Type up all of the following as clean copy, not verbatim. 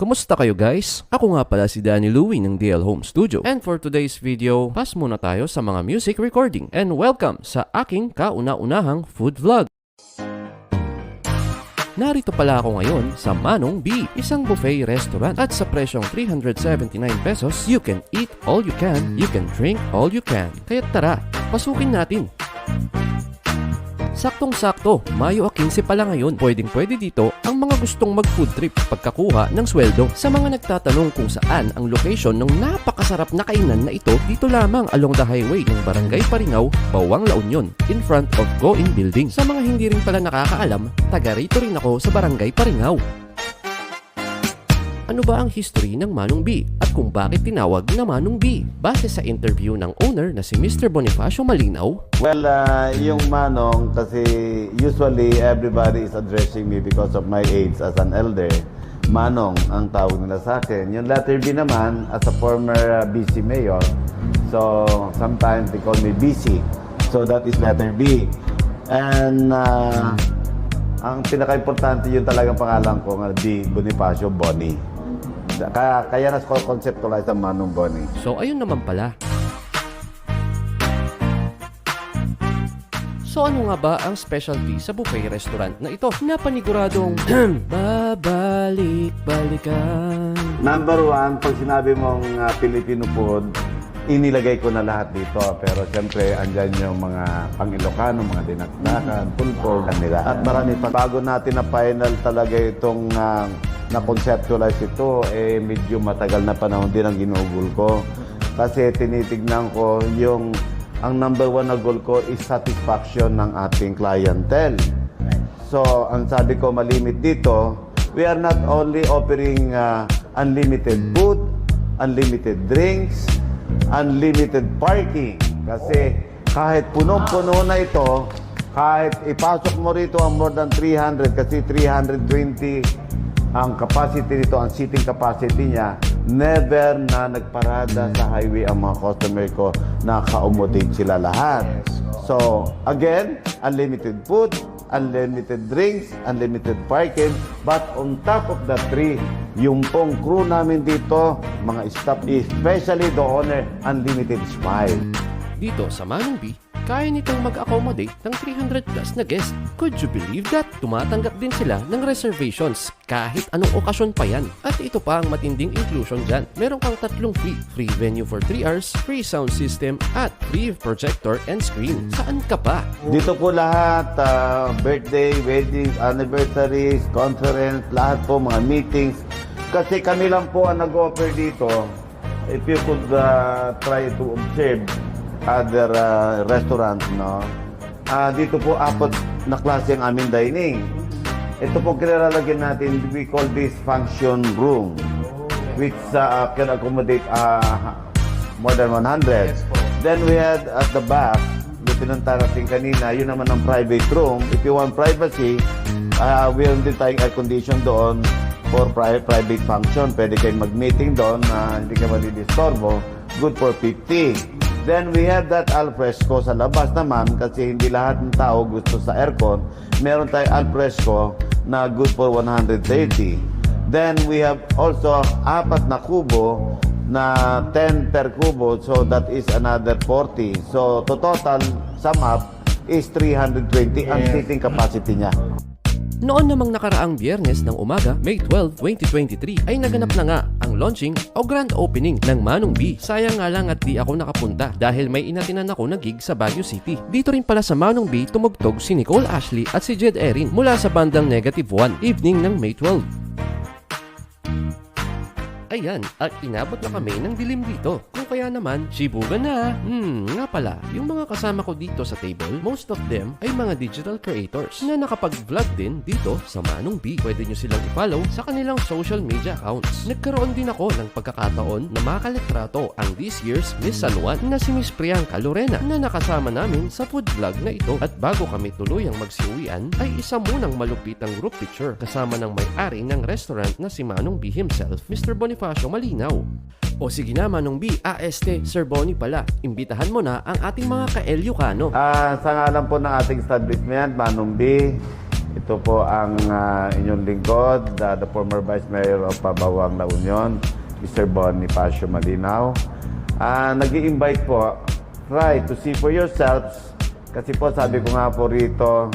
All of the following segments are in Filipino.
Kumusta kayo guys? Ako nga pala si Danny Louie ng DL Home Studio. And for today's video, pass muna tayo sa mga music recording. And welcome sa aking kauna-unahang food vlog. Narito pala ako ngayon sa Manong B, isang buffet restaurant at sa presyong 379 pesos, you can eat all you can drink all you can. Kaya tara, pasukin natin. Saktong-sakto, Mayo 15 pala ngayon. Pwedeng-pwede dito ang mga gustong mag-food trip pagkakuha ng sweldo. Sa mga nagtatanong kung saan ang location ng napakasarap na kainan na ito, dito lamang along the highway ng Barangay Paringaw, Bawang La Union, in front of Go In Building. Sa mga hindi rin pala nakakaalam, taga rito rin ako sa Barangay Paringaw. Ano ba ang history ng Manong B at kung bakit tinawag na Manong B? Base sa interview ng owner na si Mr. Bonifacio Malinaw. Well, yung Manong, kasi usually everybody is addressing me because of my age as an elder. Manong ang tawag nila sa akin. Yung letter B naman, as a former BC mayor, so sometimes they call me BC. So that is letter B. And ang pinaka-importante yung talagang pangalan ko nga B, Bonifacio Boni. Kaya nas-conceptualize ang Manong Boni. So ayun naman pala. So ano nga ba ang specialty sa buffet restaurant na ito na paniguradong babalik-balikan? Number one, pag sinabi mong Filipino food, inilagay ko na lahat dito. Pero siyempre, andyan yung mga Pang-Ilocano, mga dinakdakan, pulpo, nila. At marami pa. Bago natin na final talaga itong na-conceptualize ito, medyo matagal na panahon din ang ginugol ko. Kasi tinitignan ko yung ang number one na goal ko is satisfaction ng ating clientele. So, ang sabi ko malimit dito, we are not only offering unlimited food, unlimited drinks, unlimited parking. Kasi kahit punong-puno na ito, kahit ipasok mo rito ang more than 300, kasi 320 ang capacity nito, ang seating capacity niya, never na nagparada sa highway ang mga customer ko, naka-accommodate sila lahat. So, again, unlimited food, unlimited drinks, unlimited parking, but on top of the three, yung pong crew namin dito, mga staff, especially the owner, unlimited smile. Dito sa Manong B, kaya nitong mag-accommodate ng 300 plus na guest. Could you believe that? Tumatanggap din sila ng reservations kahit anong okasyon pa yan. At ito pa ang matinding inclusion dyan. Meron kang tatlong free. Free venue for 3 hours, free sound system, at free projector and screen. Saan ka pa? Dito po lahat, birthday, weddings, anniversaries, conference, lahat po, mga meetings. Kasi kami lang po ang nag-offer dito. If you could try to observe other restaurants, no? Dito po, apat na klase ang aming dining. Ito po kinalalagyan natin, we call this function room, which can accommodate more than 100. Then we had at the back, pinunta natin kanina, yun naman ang private room. If you want privacy, we'll din tayong air condition doon for private function. Pwede kayong mag-meeting doon, hindi ka malidistorbo. Good for 50. Then we have that alfresco sa labas naman kasi hindi lahat ng tao gusto sa aircon. Meron tayong alfresco na good for 130. Then we have also apat na kubo na 10 per kubo, so that is another 40. So to total sum up is 320 ang seating capacity niya. Noon namang nakaraang Biyernes ng umaga, May 12, 2023, ay naganap na nga ang launching o grand opening ng Manong B. Sayang nga lang at di ako nakapunta dahil may inatinan ako na gig sa Baguio City. Dito rin pala sa Manong B tumugtog si Nicole Ashley at si Jed Erin mula sa bandang Negative 1, evening ng May 12. Ayan, at inabot na kami ng dilim dito. Kung kaya naman, shibugan na. Nga pala, yung mga kasama ko dito sa table, most of them ay mga digital creators na nakapag-vlog din dito sa Manong B. Pwede nyo silang i-follow sa kanilang social media accounts. Nagkaroon din ako ng pagkakataon na makalitrato ang this year's Miss San Juan na si Miss Priyanka Lorena na nakasama namin sa food vlog na ito. At bago kami tuluyang magsiuwian, ay isa munang malupitang group picture kasama ng may-ari ng restaurant na si Manong B himself, Mr. Bonifacio Malinaw. O sige na Manong B, Sir Bonnie pala, imbitahan mo na ang ating mga ka-Ilocano. Sa ngalan po ng ating establishment, Manong B, Ito po ang inyong lingkod, the former Vice Mayor of Bawang La Union, Mr. Bonifacio Malinaw. Nag-i-invite po, try to see for yourselves, kasi po sabi ko nga po rito,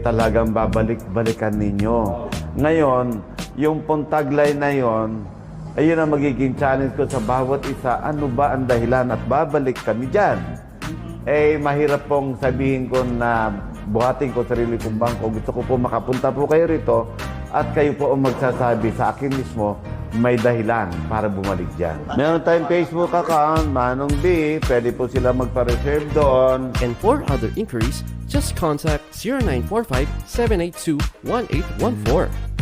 talagang babalik-balikan ninyo. Ngayon, yung pong tagline na yon, ayun ang magiging challenge ko sa bawat isa. Ano ba ang dahilan at babalik kami dyan? Mahirap pong sabihin ko na buhatin ko sarili kong bangko. Gusto ko po makapunta po kayo rito at kayo po ang magsasabi sa akin mismo may dahilan para bumalik dyan. Meron tayong Facebook account, Manong B. Pwede po sila magpa-reserve doon. And for other inquiries, just contact 0945-782-1814.